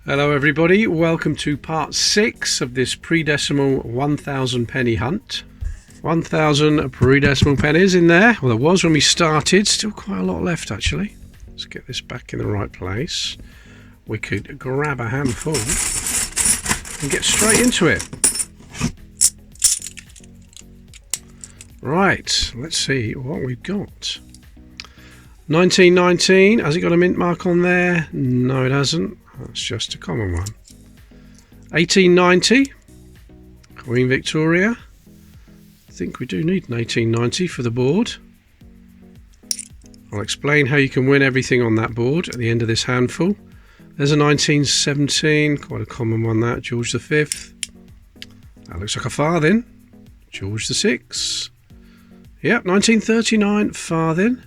Hello everybody, welcome to part 6 of this pre-decimal 1,000 penny hunt. 1,000 pre-decimal pennies in there. Well, there was when we started, still quite a lot left actually. Let's get this back in the right place. We could grab a handful and get straight into it. Right, let's see what we've got. 1919, has it got a mint mark on there? No, it hasn't. That's just a common one. 1890, Queen Victoria. I think we do need an 1890 for the board. I'll explain how you can win everything on that board at the end of this handful. There's a 1917, quite a common one that, George V. That looks like a farthing, George VI. Yep, 1939, farthing.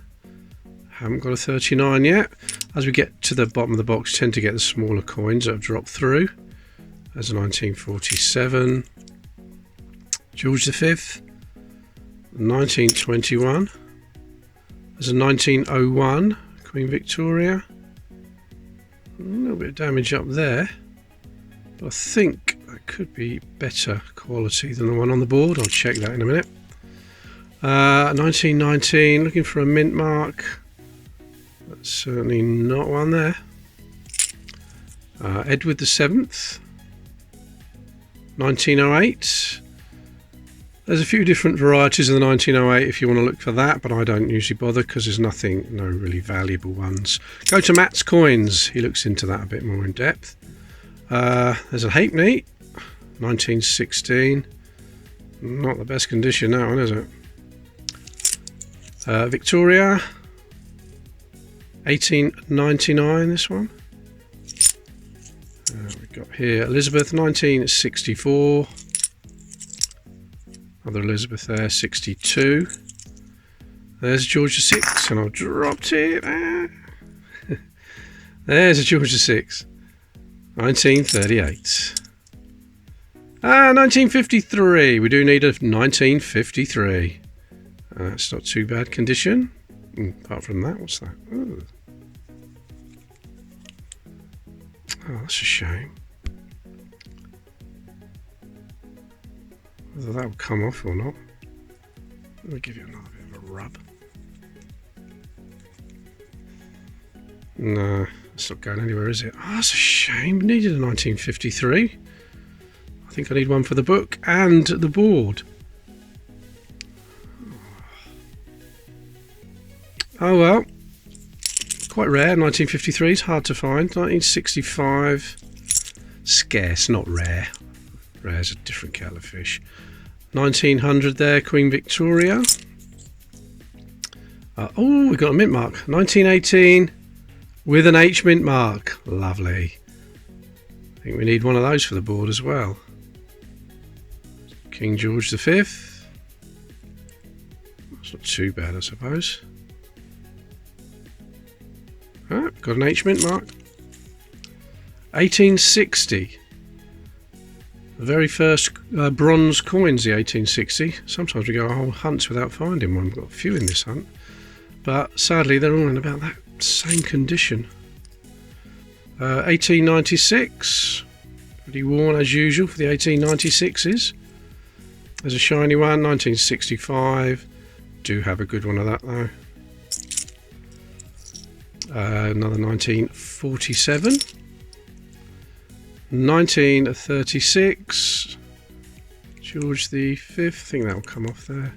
Haven't got a 39 yet. As we get to the bottom of the box, tend to get the smaller coins that have dropped through. There's a 1947, George V, 1921. There's a 1901, Queen Victoria. A little bit of damage up there, but I think that could be better quality than the one on the board. I'll check that in a minute. 1919, looking for a mint mark. That's certainly not one there. Edward VII, 1908. There's a few different varieties of the 1908 if you want to look for that, but I don't usually bother because there's no really valuable ones. Go to Matt's Coins, he looks into that a bit more in depth. There's a halfpenny, 1916. Not the best condition, that one, is it? Victoria, 1899, this one. We've got here Elizabeth, 1964. Another Elizabeth there, 62. There's George VI, and I've dropped it. There's a George VI, 1938. 1953. We do need a 1953. That's not too bad condition. Apart from that, what's that? Ooh. Oh, that's a shame. Whether that will come off or not. Let me give you another bit of a rub. No, it's not going anywhere, is it? Oh, that's a shame. Needed a 1953. I think I need one for the book and the board. Oh well, quite rare. 1953 is hard to find. 1965, scarce, not rare. Rare is a different kettle of fish. 1900 there, Queen Victoria. Oh, we've got a mint mark. 1918 with an H mint mark. Lovely. I think we need one of those for the board as well. King George V. That's not too bad, I suppose. Oh, got an H mint mark. 1860. The very first bronze coins, the 1860. Sometimes we go whole hunts without finding one. We've got a few in this hunt. But sadly, they're all in about that same condition. 1896. Pretty worn as usual for the 1896s. There's a shiny one. 1965. Do have a good one of that though. Another 1947, 1936, George V. I think that will come off there.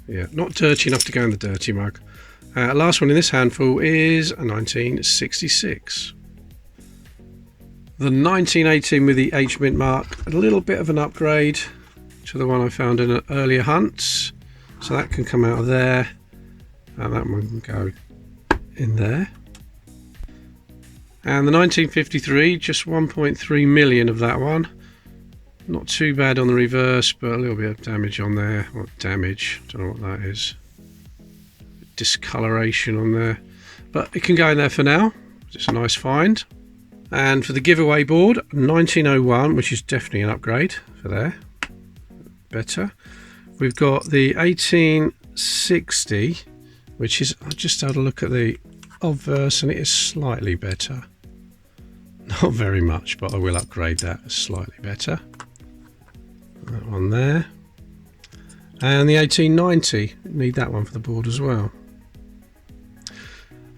Yeah, not dirty enough to go in the dirty mug. Last one in this handful is a 1966. The 1918 with the H mint mark, a little bit of an upgrade to the one I found in an earlier hunt, so that can come out of there. And that one can go in there. And the 1953, just 1.3 million of that one. Not too bad on the reverse, but a little bit of damage on there. What damage? Don't know what that is. Discoloration on there. But it can go in there for now. It's a nice find. And for the giveaway board, 1901, which is definitely an upgrade for there. Better. We've got the 1860, which is, I just had a look at the of verse and it is slightly better. Not very much, but I will upgrade that. Slightly better. That one there. And the 1890. Need that one for the board as well.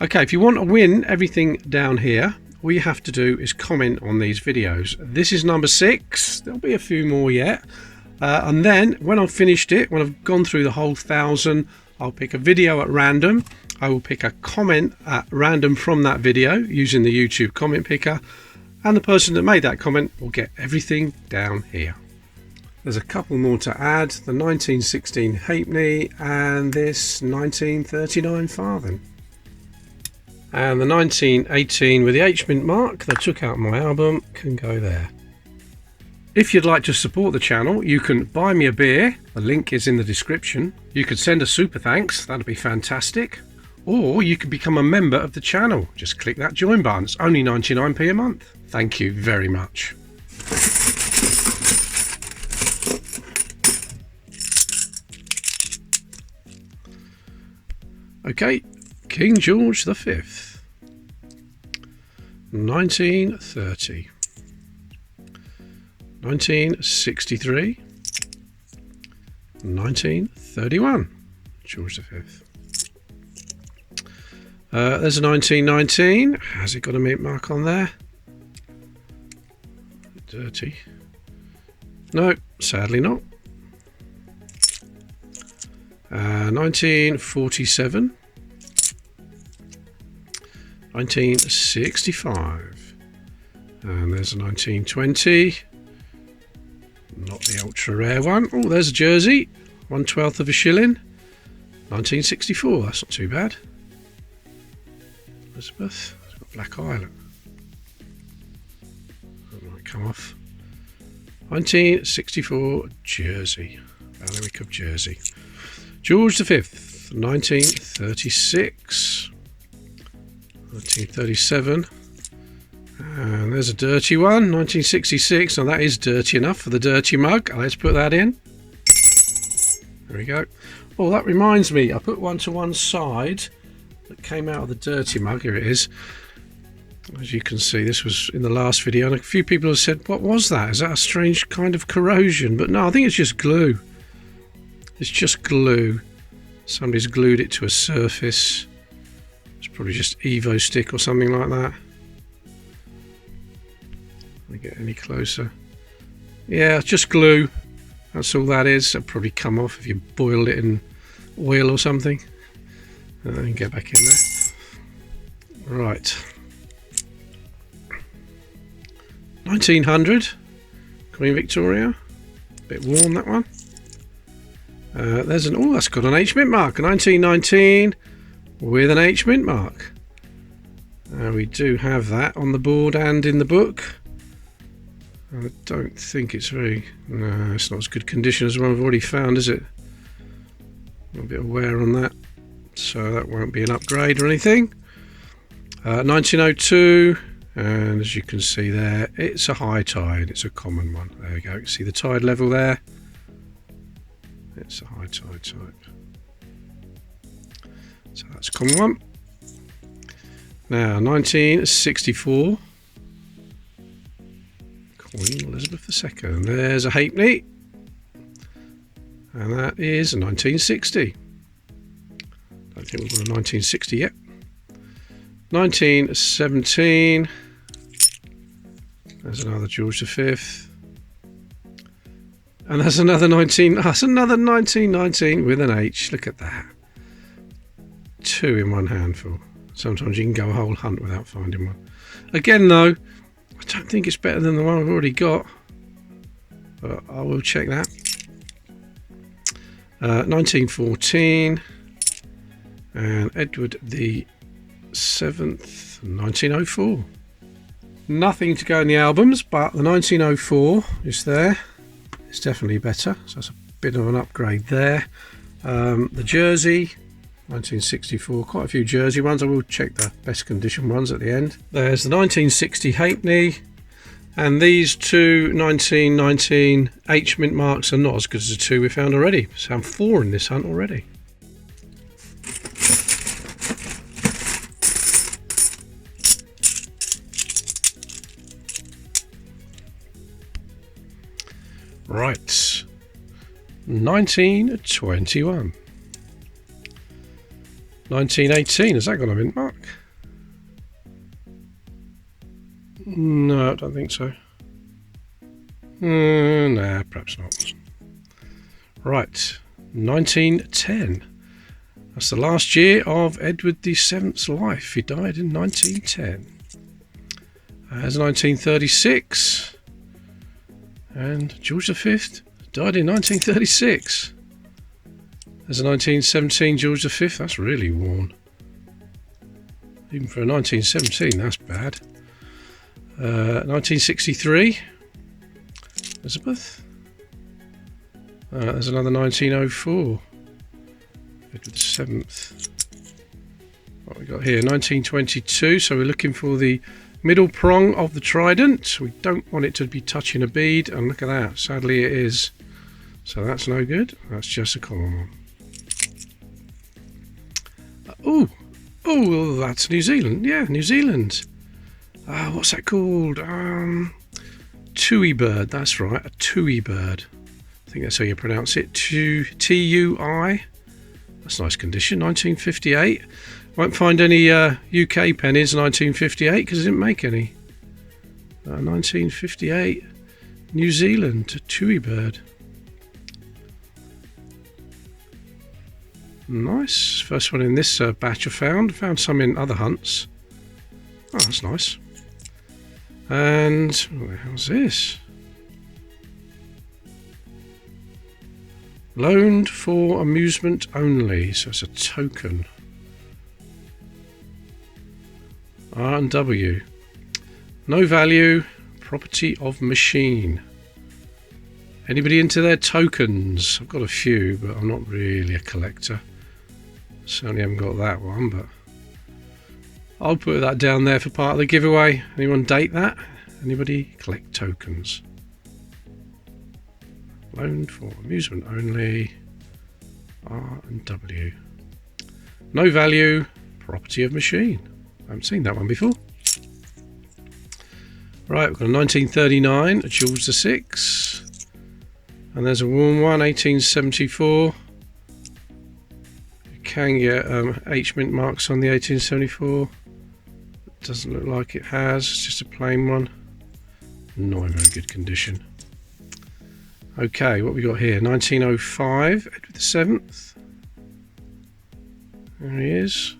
Okay, if you want to win everything down here, all you have to do is comment on these videos. This is number 6. There'll be a few more yet. And then when I've finished it, when I've gone through the whole 1,000, I'll pick a video at random. I will pick a comment at random from that video using the YouTube comment picker. And the person that made that comment will get everything down here. There's a couple more to add. The 1916 halfpenny and this 1939 farthing. And the 1918 with the H-mint mark that I took out my album can go there. If you'd like to support the channel, you can buy me a beer. The link is in the description. You could send a super thanks. That'd be fantastic. Or you could become a member of the channel. Just click that join button. It's only 99p a month. Thank you very much. Okay, King George V, 1930, 1963, 1931, George V. There's a 1919. Has it got a mint mark on there? Dirty. No, sadly not. 1947. 1965. And there's a 1920. Not the ultra rare one. Oh, there's a jersey. 1/12 of a shilling. 1964. That's not too bad. Elizabeth. It's got black eye. Look. That might come off. 1964 jersey. Valerie Cup jersey. George V. 1936. 1937. And there's a dirty one. 1966. Now that is dirty enough for the dirty mug. Let's put that in. There we go. Oh, that reminds me. I put one to one side that came out of the dirty mug. Here it is. As you can see, this was in the last video, and a few people have said, what was that? Is that a strange kind of corrosion? But no, I think it's just glue. It's just glue. Somebody's glued it to a surface. It's probably just Evo stick or something like that. Let me get any closer. Yeah, it's just glue. That's all that is. It'll probably come off if you boiled it in oil or something. And get back in there. Right. 1900. Queen Victoria. Bit worn, that one. There's an... Oh, that's got an H-mint mark. 1919 with an H-mint mark. We do have that on the board and in the book. I don't think it's very... No, it's not as good condition as the one I've already found, is it? A bit of wear on that. So that won't be an upgrade or anything. 1902. And as you can see there, it's a high tide. It's a common one. There we go. See the tide level there? It's a high tide type. So that's a common one. Now, 1964. Queen Elizabeth II. There's a halfpenny. And that is a 1960. Don't think we've got a 1960 yet. 1917. There's another George V. And that's another 1919 with an H. Look at that. 2 in one handful. Sometimes you can go a whole hunt without finding one. Again though, I don't think it's better than the one I've already got. But I will check that. 1914. And Edward the 7th, 1904. Nothing to go in the albums, but the 1904 is there. It's definitely better, so that's a bit of an upgrade there. The jersey, 1964, quite a few jersey ones. I will check the best condition ones at the end. There's the 1960 halfpenny, and these two 1919 H-mint marks are not as good as the 2 we found already. We found 4 in this hunt already. Right. 1921. 1918. Has that got a mint mark? No, I don't think so. Nah, perhaps not. Right. 1910. That's the last year of Edward VII's life. He died in 1910. There's 1936. And George V died in 1936. There's a 1917 George V. That's really worn. Even for a 1917, that's bad. 1963. Elizabeth. There's another 1904. Edward VII. What we got here? 1922. So we're looking for the middle prong of the trident. We don't want it to be touching a bead, and look at that. Sadly, it is. So that's no good. That's just a common one. Oh, that's New Zealand. Yeah, New Zealand. What's that called? Tui bird. That's right, a tui bird. I think that's how you pronounce it. T-U-I. That's nice condition. 1958. Won't find any UK pennies 1958 because it didn't make any. 1958. New Zealand, tui bird. Nice. First one in this batch I found. Found some in other hunts. Oh, that's nice. And what the hell's this? Loaned for amusement only. So it's a token. R and W. No value. Property of machine. Anybody into their tokens? I've got a few, but I'm not really a collector. Certainly haven't got that one, but I'll put that down there for part of the giveaway. Anyone date that? Anybody collect tokens? Loaned for amusement only. R and W. No value. Property of machine. I haven't seen that one before. Right, we've got a 1939, a George VI. And there's a warm one, 1874. You can get H mint marks on the 1874. It doesn't look like it has, it's just a plain one. Not in very good condition. Okay, what we got here? 1905, Edward VII. There he is.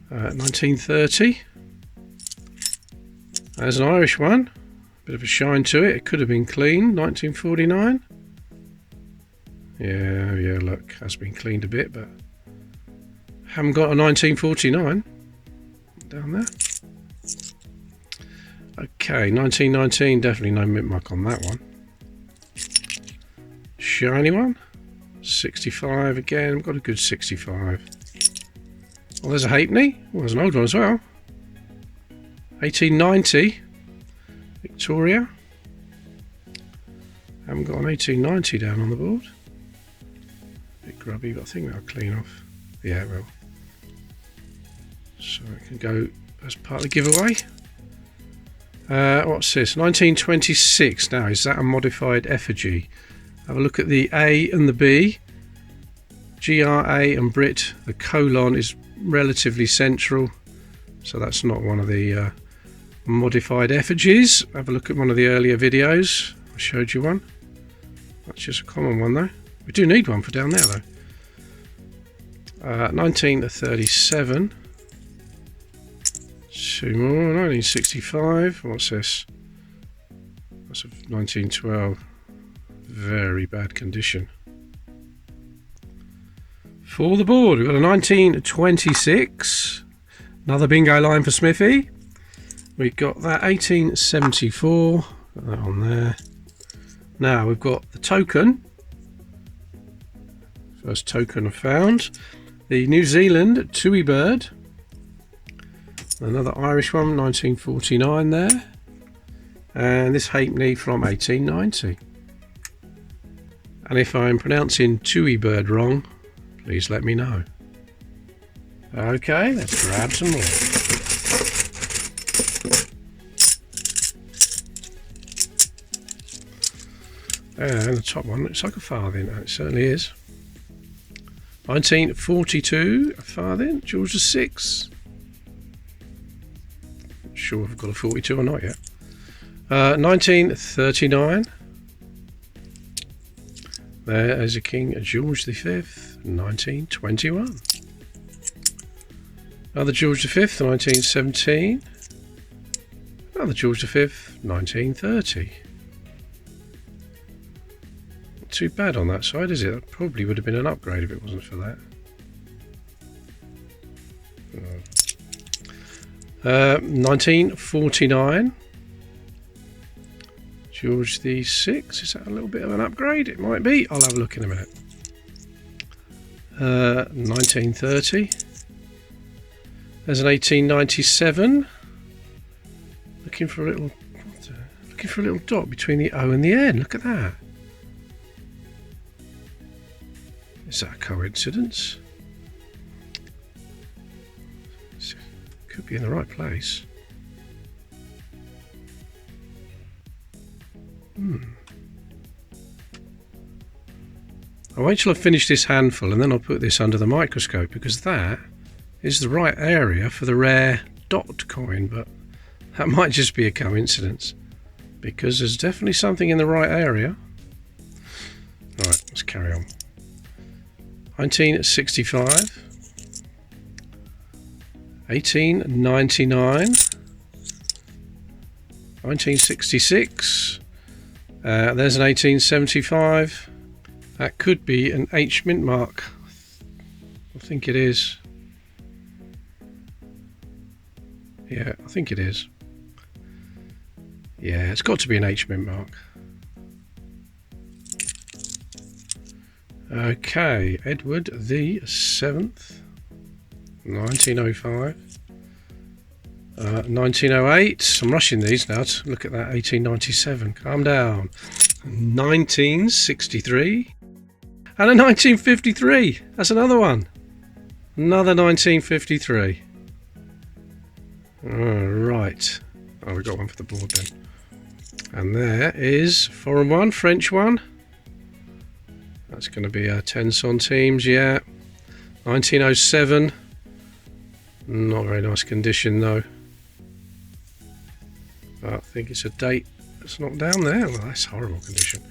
1930. There's an Irish one. Bit of a shine to it. It could have been clean. 1949. Yeah, look, has been cleaned a bit, but haven't got a 1949 down there. Okay, 1919, definitely no mint mark on that one. Shiny one. 65 again, got a good 65. Well, there's a halfpenny. Well, there's an old one as well. 1890. Victoria. Haven't got an 1890 down on the board. Bit grubby, but I think that'll clean off. Yeah, it will. So it can go as part of the giveaway. What's this? 1926. Now, is that a modified effigy? Have a look at the A and the B. GRA and Brit. The colon is relatively central, so that's not one of the modified effigies. Have a look at one of the earlier videos. I showed you one. That's just a common one though. We do need one for down there though. 1937. Two more. 1965. What's this? That's a 1912. Very bad condition. For the board, we've got a 1926. Another bingo line for Smithy. We've got that 1874. Put that on there. Now we've got the token. First token I found. The New Zealand Tui bird. Another Irish one, 1949 there. And this halfpenny from 1890. And if I'm pronouncing Tui bird wrong, please let me know. Okay, let's grab some more. And the top one looks like a farthing. It certainly is. 1942, a farthing, George VI. Not sure if I've got a 42 or not yet. 1939. There is a King George V, 1921. Another George V, 1917. Another George V, 1930. Not too bad on that side, is it? That probably would have been an upgrade if it wasn't for that. 1949. George VI. Is that a little bit of an upgrade? It might be. I'll have a look in a minute. 1930. There's an 1897. Looking for a little dot between the O and the N. Look at that. Is that a coincidence? Could be in the right place. I'll wait till I finish this handful and then I'll put this under the microscope, because that is the right area for the rare dot coin, but that might just be a coincidence, because there's definitely something in the right area. Alright, let's carry on. 1965. 1899. 1966. There's an 1875. That could be an H mint mark. I think it is. Yeah, I think it is. Yeah, it's got to be an H mint mark. Okay, Edward the 7th, 1905. 1908. I'm rushing these now to look at that. 1897. Calm down. 1963. And a 1953. That's another one. Another 1953. Right. Oh, we got one for the board then. And there is foreign one, French one. That's going to be 10 centimes, yeah. 1907. Not very nice condition though. I think it's a date that's not down there. Well, that's horrible condition.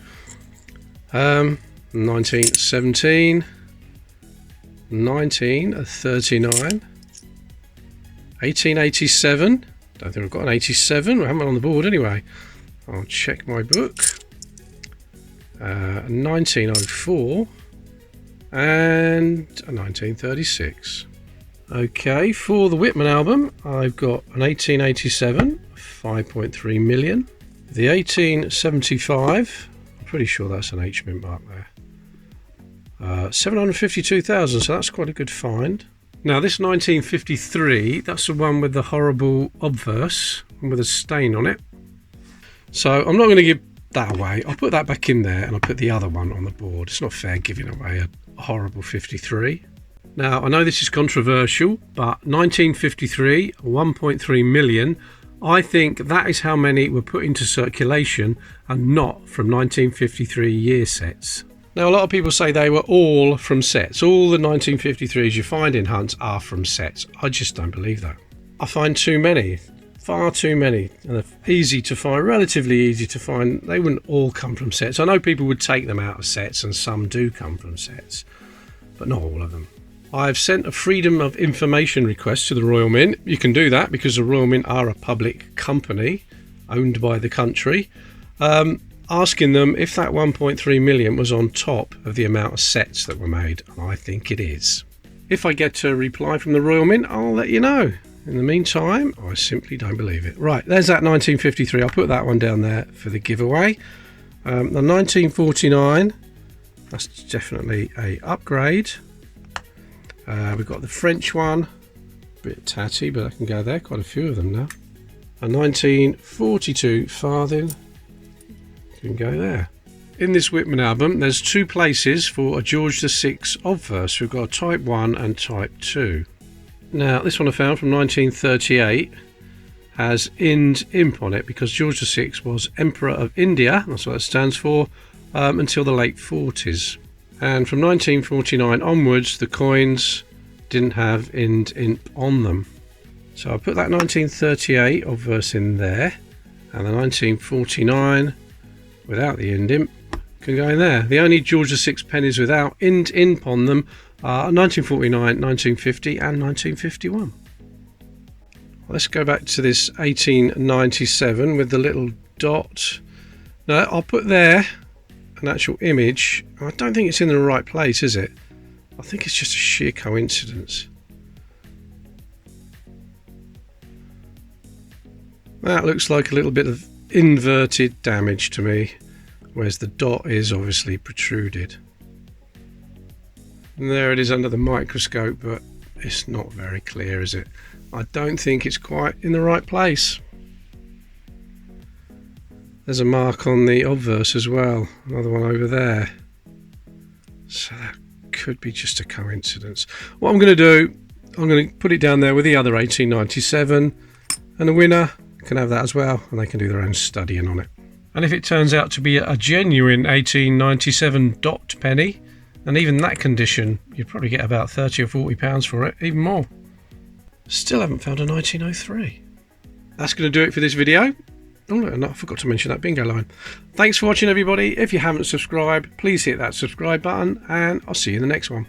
1917. 1939. 1887. Don't think I've got an 87. I haven't on the board anyway. I'll check my book. 1904 and a 1936. Okay, for the Whitman album, I've got an 1887, 5.3 million. The 1875, I'm pretty sure that's an H mint mark there. 752,000, so that's quite a good find. Now this 1953, that's the one with the horrible obverse and with a stain on it. So I'm not going to give that away. I'll put that back in there and I'll put the other one on the board. It's not fair giving away a horrible 53. Now I know this is controversial, but 1953, 1.3 million. I think that is how many were put into circulation and not from 1953 year sets. Now a lot of people say they were all from sets. All the 1953s you find in hunts are from sets. I just don't believe that. I find too many. Far too many, and they're easy to find, relatively easy to find. They wouldn't all come from sets. I know people would take them out of sets, and some do come from sets, but not all of them. I've sent a Freedom of Information request to the Royal Mint. You can do that because the Royal Mint are a public company owned by the country, asking them if that 1.3 million was on top of the amount of sets that were made. I think it is. If I get a reply from the Royal Mint, I'll let you know. In the meantime, I simply don't believe it. Right, there's that 1953. I'll put that one down there for the giveaway. The 1949, that's definitely a upgrade. We've got the French one, a bit tatty, but I can go there. Quite a few of them now. A 1942 farthing, can go there. In this Whitman album, there's two places for a George VI obverse. We've got a Type 1 and Type 2. Now, this one I found from 1938 has Ind Imp on it because George VI was Emperor of India, that's what it stands for, until the late 40s. And from 1949 onwards, the coins didn't have Ind Imp on them. So I put that 1938 obverse in there, and the 1949 without the Ind Imp can go in there. The only George VI pennies without Ind Imp on them are 1949, 1950 and 1951. Let's go back to this 1897 with the little dot. Now I'll put there an actual image. I don't think it's in the right place, is it? I think it's just a sheer coincidence. That looks like a little bit of inverted damage to me, whereas the dot is obviously protruded. And there it is under the microscope, but it's not very clear, is it? I don't think it's quite in the right place. There's a mark on the obverse as well, another one over there. So that could be just a coincidence. What I'm going to do, I'm going to put it down there with the other 1897, and the winner can have that as well, and they can do their own studying on it. And if it turns out to be a genuine 1897 dot penny, and even that condition, you'd probably get about £30 or £40 for it, even more. Still haven't found a 1903. That's going to do it for this video. Oh no, I forgot to mention that bingo line. Thanks for watching, everybody. If you haven't subscribed, please hit that subscribe button, and I'll see you in the next one.